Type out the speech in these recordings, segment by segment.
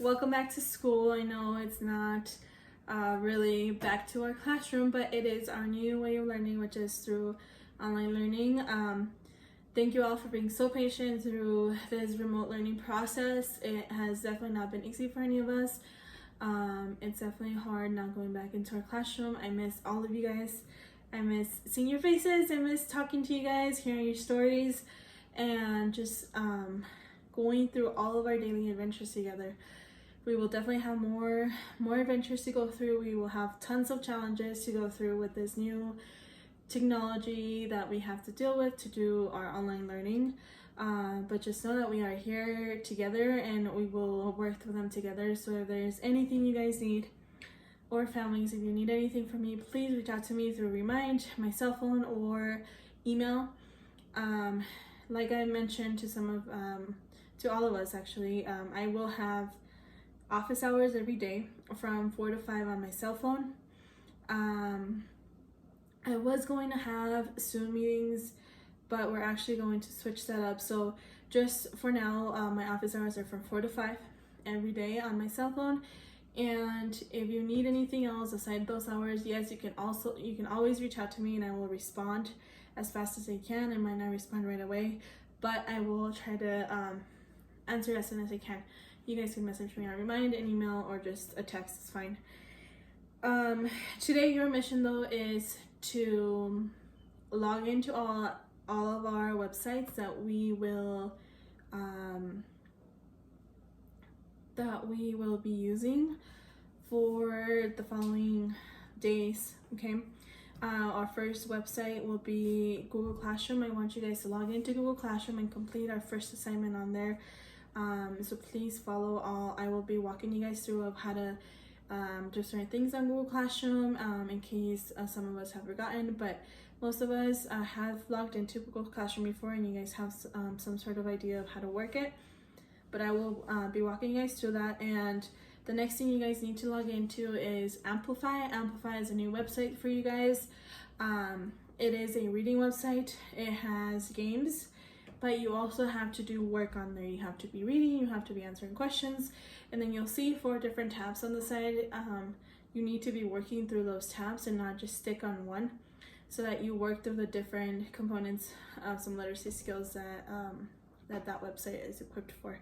Welcome back to school. I know it's not really back to our classroom, but it is our new way of learning, which is through online learning. Thank you all for being so patient through this remote learning process. It has definitely not been easy for any of us. It's definitely hard not going back into our classroom. I miss all of you guys. I miss seeing your faces. I miss talking to you guys, hearing your stories, and just going through all of our daily adventures together. We will definitely have more adventures to go through. We will have tons of challenges to go through with this new technology that we have to deal with to do our online learning. But just know that we are here together and we will work through them together. So if there's anything you guys need, or families, if you need anything from me, please reach out to me through Remind, my cell phone, or email. Like I mentioned to all of us actually, I will have office hours every day from 4 to 5 on my cell phone. I was going to have Zoom meetings, but we're actually going to switch that up. So just for now, my office hours are from 4 to 5 every day on my cell phone. And if you need anything else aside those hours, yes, you can always reach out to me and I will respond as fast as I can. I might not respond right away, but I will try to answer as soon as I can. You guys can message me on Remind, an email, or just a text is fine. Today your mission though is to log into all of our websites that we will be using for the following days. Okay, our first website will be Google Classroom. I want you guys to log into Google Classroom and complete our first assignment on there. So please follow all. I will be walking you guys through of how to do certain things on Google Classroom in case some of us have forgotten, but most of us have logged into Google Classroom before and you guys have some sort of idea of how to work it. But I will be walking you guys through that. And the next thing you guys need to log into is Amplify. Amplify is a new website for you guys. It is a reading website. It has games, but you also have to do work on there. You have to be reading, you have to be answering questions, and then you'll see 4 different tabs on the side. You need to be working through those tabs and not just stick on one, so that you work through the different components of some literacy skills that that website is equipped for.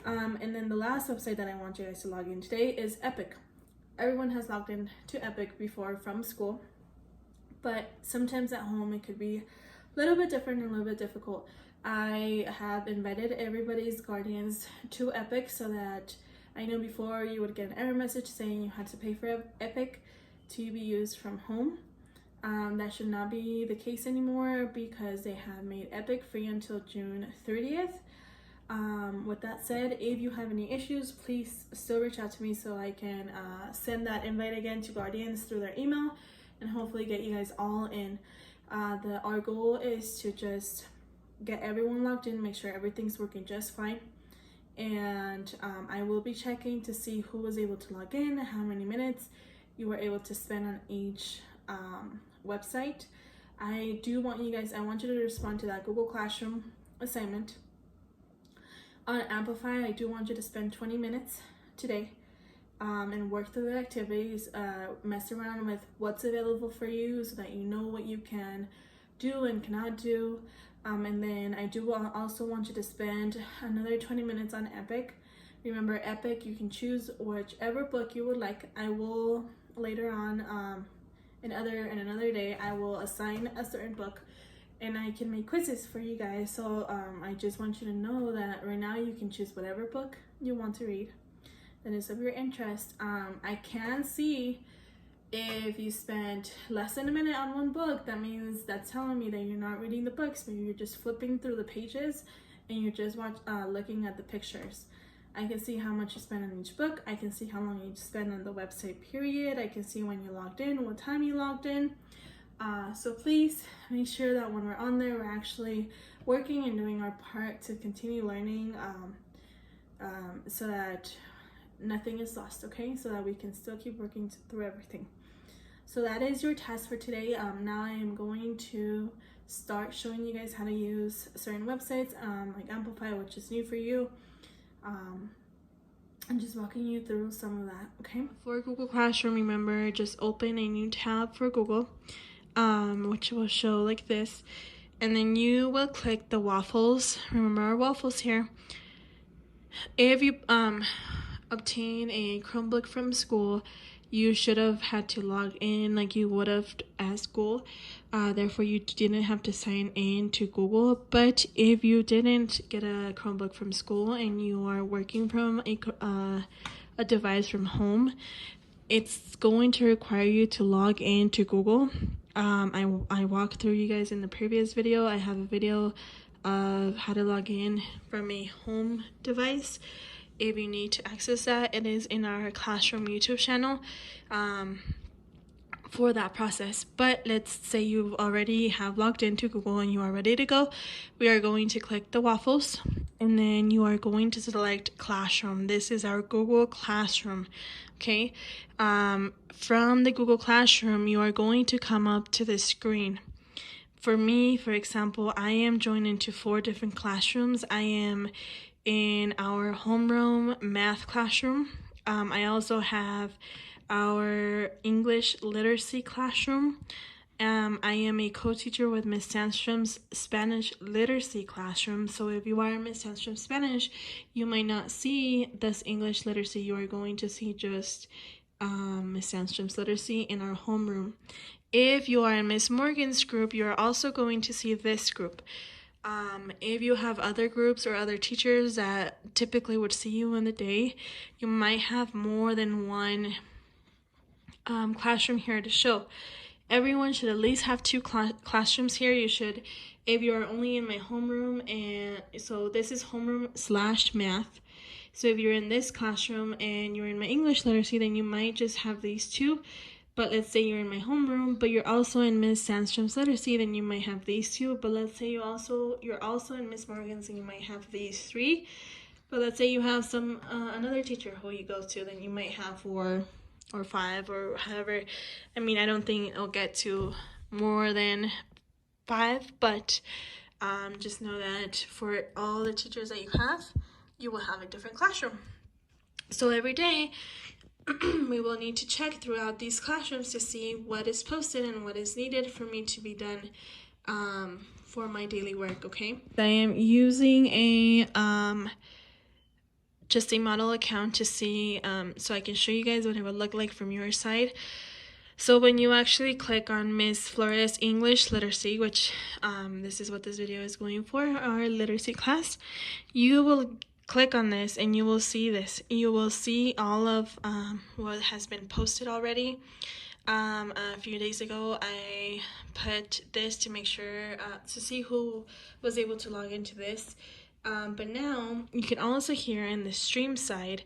And then the last website that I want you guys to log in today is Epic. Everyone has logged in to Epic before from school, but sometimes at home it could be a little bit different and a little bit difficult. I have invited everybody's guardians to Epic so that I know before you would get an error message saying you had to pay for Epic to be used from home. That should not be the case anymore because they have made Epic free until June 30th. With that said, if you have any issues, please still reach out to me so I can send that invite again to guardians through their email and hopefully get you guys all in. Our goal is to just get everyone logged in, make sure everything's working just fine. And I will be checking to see who was able to log in, how many minutes you were able to spend on each website. I want you to respond to that Google Classroom assignment. On Amplify, I do want you to spend 20 minutes today and work through the activities, mess around with what's available for you so that you know what you can do and cannot do. And then I do also want you to spend another 20 minutes on Epic. Remember, Epic, you can choose whichever book you would like. I will later on in another day, I will assign a certain book and I can make quizzes for you guys. So I just want you to know that right now you can choose whatever book you want to read that is of your interest. I can see if you spent less than a minute on one book, that's telling me that you're not reading the books, but you're just flipping through the pages and you're just looking at the pictures. I can see how much you spend on each book. I can see how long you spend on the website period. I can see when you logged in, what time you logged in. So please make sure that when we're on there, we're actually working and doing our part to continue learning so that nothing is lost, okay? So that we can still keep working through everything. So that is your task for today. Now I am going to start showing you guys how to use certain websites like Amplify, which is new for you. I'm just walking you through some of that, okay? For Google Classroom, remember, just open a new tab for Google, which will show like this. And then you will click the waffles. Remember our waffles here. If you obtain a Chromebook from school, you should have had to log in like you would have at school. Therefore, you didn't have to sign in to Google. But if you didn't get a Chromebook from school and you are working from a device from home, it's going to require you to log in to Google. I walked through you guys in the previous video. I have a video of how to log in from a home device. If you need to access that, it is in our Classroom YouTube channel for that process. But let's say you already have logged into Google and you are ready to go. We are going to click the waffles and then you are going to select Classroom. This is our Google Classroom. Okay, from the Google Classroom, you are going to come up to the screen. For me, for example, I am joined into 4 different classrooms. I am in our homeroom math classroom. I also have our English literacy classroom. I am a co-teacher with Miss Sandstrom's Spanish literacy classroom. So if you are Miss Sandstrom's Spanish, you might not see this English literacy. You are going to see just Miss Sandstrom's literacy in our homeroom. If you are in Miss Morgan's group, you are also going to see this group. If you have other groups or other teachers that typically would see you in the day, you might have more than one classroom here to show. Everyone should at least have 2 classrooms here. You should, if you are only in my homeroom, and so this is homeroom / math. So if you're in this classroom and you're in my English literacy, then you might just have these 2. But let's say you're in my homeroom, but you're also in Miss Sandstrom's literacy, then you might have these 2. But let's say you're also in Miss Morgan's, and you might have these 3. But let's say you have some another teacher who you go to, then you might have 4 or 5 or however. I mean, I don't think it'll get to more than 5, but just know that for all the teachers that you have, you will have a different classroom. So every day, we will need to check throughout these classrooms to see what is posted and what is needed for me to be done for my daily work, okay? I am using a just a model account to see so I can show you guys what it would look like from your side. So when you actually click on Miss Flores English Literacy, which this is what this video is going for, our literacy class, you will click on this and you will see this. You will see all of what has been posted already. A few days ago, I put this to make sure to see who was able to log into this. But now you can also hear in the stream side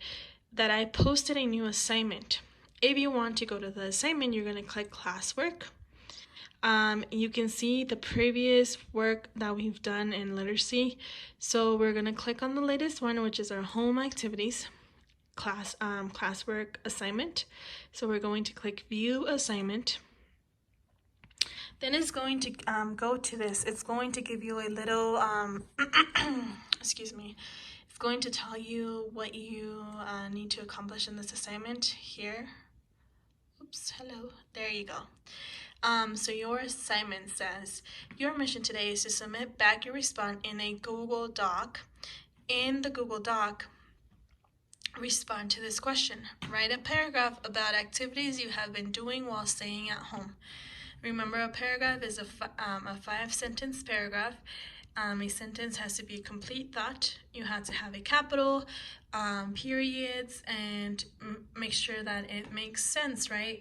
that I posted a new assignment. If you want to go to the assignment, you're going to click classwork. You can see the previous work that we've done in literacy. So we're going to click on the latest one, which is our home activities classwork assignment. So we're going to click view assignment. Then it's going to go to this. It's going to give you a little, excuse me. It's going to tell you what you need to accomplish in this assignment here. Oops, hello. There you go. So your assignment says, your mission today is to submit back your response in a Google Doc. In the Google Doc, respond to this question. Write a paragraph about activities you have been doing while staying at home. Remember, a paragraph is a 5-sentence paragraph. A sentence has to be a complete thought. You have to have a capital, periods, and make sure that it makes sense, right?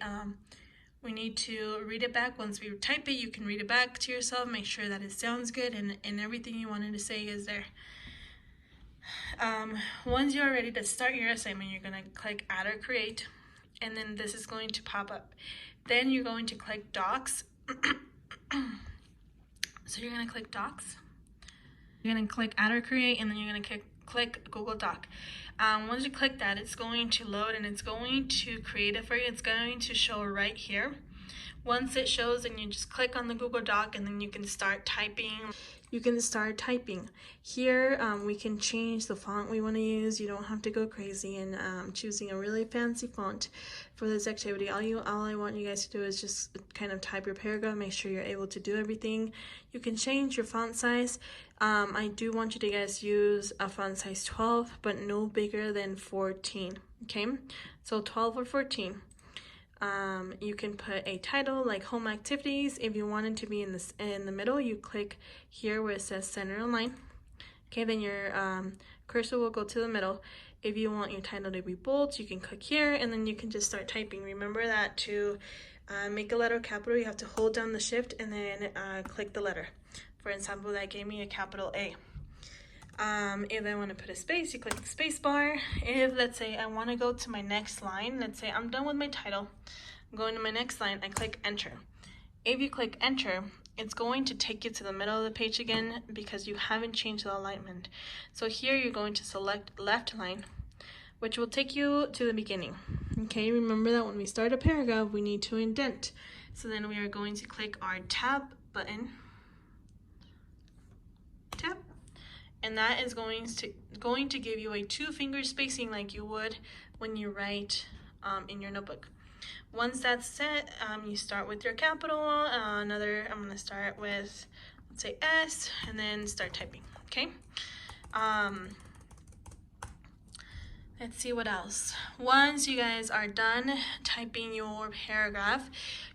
We need to read it back. Once we type it, you can read it back to yourself, make sure that it sounds good and everything you wanted to say is there. Once you're ready to start your assignment, you're going to click add or create, and then this is going to pop up. Then you're going to click docs. So you're going to click docs. You're going to click add or create, and then you're going to click Google Doc. Once you click that, it's going to load and it's going to create it for you. It's going to show right here. Once it shows, then you just click on the Google Doc and then you can start typing. Here we can change the font we want to use. You don't have to go crazy and choosing a really fancy font for this activity. All I want you guys to do is just kind of type your paragraph, make sure you're able to do everything. You can change your font size. I do want you to guys use a font size 12, but no bigger than 14. Okay, so 12 or 14. You can put a title like home activities. If you want it to be in the middle, you click here where it says center align. Okay, then your cursor will go to the middle. If you want your title to be bold, you can click here and then you can just start typing. Remember that to make a letter capital, you have to hold down the shift and then click the letter. For example, that gave me a capital A. If I want to put a space, you click the space bar. If, let's say, I want to go to my next line, let's say I'm done with my title, I'm going to my next line, I click enter. If you click enter, it's going to take you to the middle of the page again because you haven't changed the alignment. So here you're going to select left line, which will take you to the beginning. Okay, remember that when we start a paragraph, we need to indent. So then we are going to click our tab button, tab, and that is going to give you a 2-finger spacing like you would when you write in your notebook. Once that's set, you start with your capital. I'm going to start with, let's say S, and then start typing. Okay. Let's see what else. Once you guys are done typing your paragraph,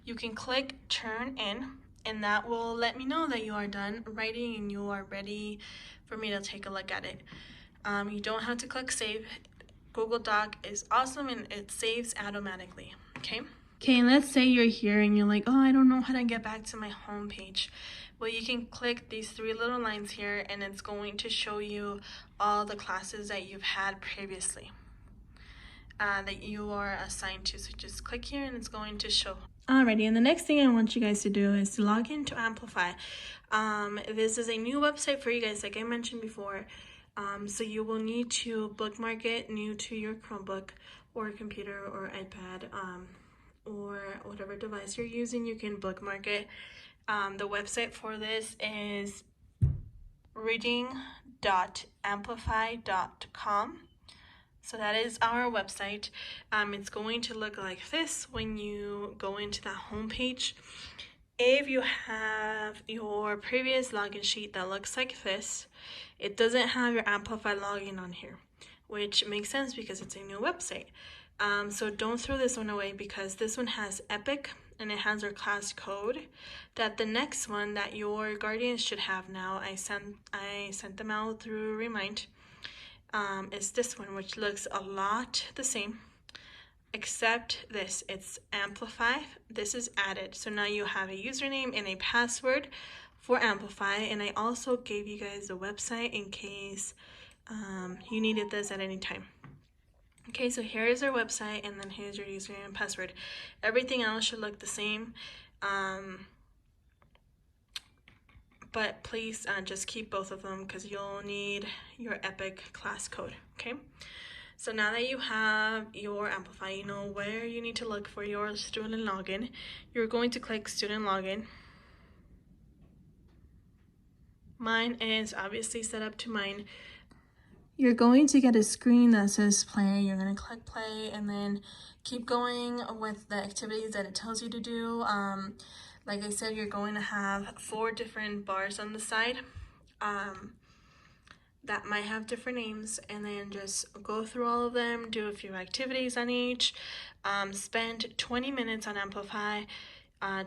you can click turn in, and that will let me know that you are done writing and you are ready for me to take a look at it. You don't have to click save. Google Doc is awesome and it saves automatically. Okay, let's say you're here and you're like, oh, I don't know how to get back to my home page. Well, you can click these 3 little lines here and it's going to show you all the classes that you've had previously that you are assigned to. So just click here and it's going to show. Alrighty, and the next thing I want you guys to do is to log into Amplify. This is a new website for you guys, like I mentioned before. So you will need to bookmark it new to your Chromebook or computer or iPad or whatever device you're using. You can bookmark it. The website for this is reading.amplify.com. So that is our website. It's going to look like this when you go into that home page. If you have your previous login sheet that looks like this, it doesn't have your Amplify login on here, which makes sense because it's a new website. So don't throw this one away because this one has Epic and it has our class code that the next one that your guardians should have now, I sent them out through Remind, is this one, which looks a lot the same. Except this, it's Amplify. This is added. So now you have a username and a password for Amplify. And I also gave you guys a website in case you needed this at any time. Okay, so here is our website and then here's your username and password. Everything else should look the same. But please just keep both of them because you'll need your Epic class code, okay? So now that you have your Amplify, you know where you need to look for your student login. You're going to click student login. Mine is obviously set up to mine. You're going to get a screen that says play. You're going to click play and then keep going with the activities that it tells you to do. Like I said, you're going to have 4 different bars on the side. That might have different names, and then just go through all of them, do a few activities on each, spend 20 minutes on Amplify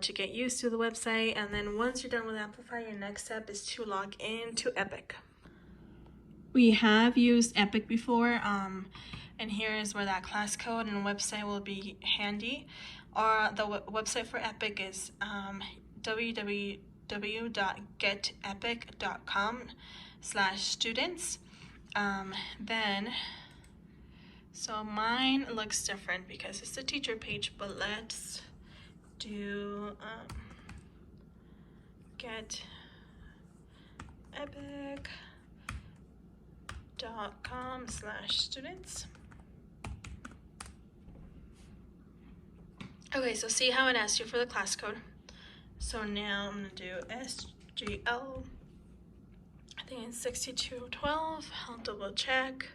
to get used to the website, and then once you're done with Amplify, your next step is to log into Epic. We have used Epic before, and here is where that class code and website will be handy. Or the website for Epic is www.getepic.com/students. So mine looks different because it's the teacher page, but let's do getepic.com/students. Okay, so see how it asked you for the class code. So now I'm gonna do SGL. I think it's 6212. I'll double check.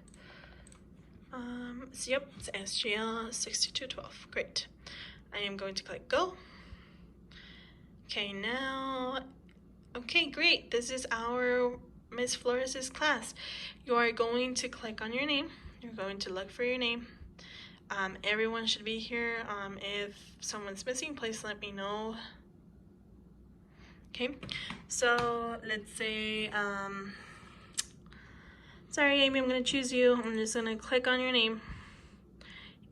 So yep, it's SGL 6212. Great. I am going to click go. Okay, now, okay, great. This is our Miss Flores' class. You are going to click on your name. You're going to look for your name. Everyone should be here. If someone's missing, please let me know. Okay, so let's say, sorry, Amy, I'm gonna choose you. I'm just gonna click on your name.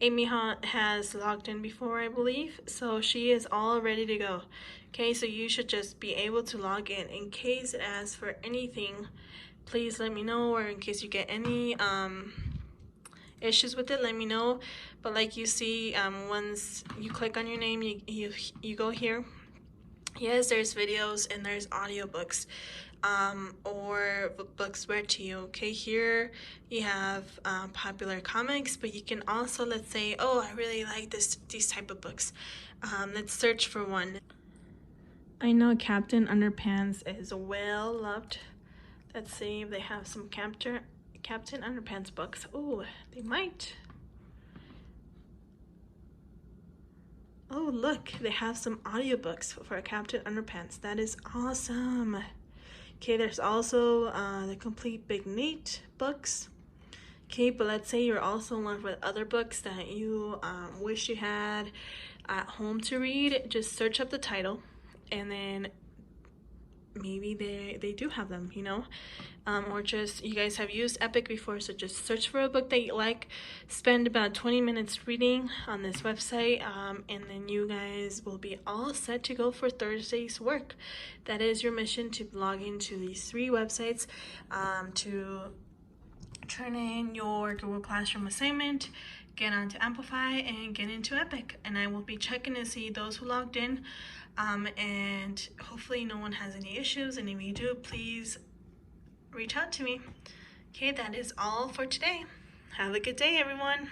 Amy has logged in before, I believe, so she is all ready to go. Okay, so you should just be able to log in. In case it asks for anything, please let me know, or in case you get any issues with it, let me know. But like you see, once you click on your name, you go here. Yes, there's videos and there's audiobooks, or books read to you. Okay, here you have popular comics, but you can also, let's say, oh, I really like these type of books. Let's search for one. I know Captain Underpants is well loved. Let's see if they have some Captain Underpants books. Oh, they might. Oh, look, they have some audiobooks for Captain Underpants. That is awesome. Okay, there's also the Complete Big Neat books. Okay, but let's say you're also in love with other books that you wish you had at home to read. Just search up the title, and then maybe they do have them, you know. Or just, you guys have used Epic before, so just search for a book that you like, spend about 20 minutes reading on this website, and then you guys will be all set to go for Thursday's work. That is your mission, to log into these 3 websites, to turn in your Google Classroom assignment, get onto Amplify, and get into Epic. And I will be checking to see those who logged in, and hopefully no one has any issues, and if you do, please reach out to me. Okay, that is all for today. Have a good day, everyone.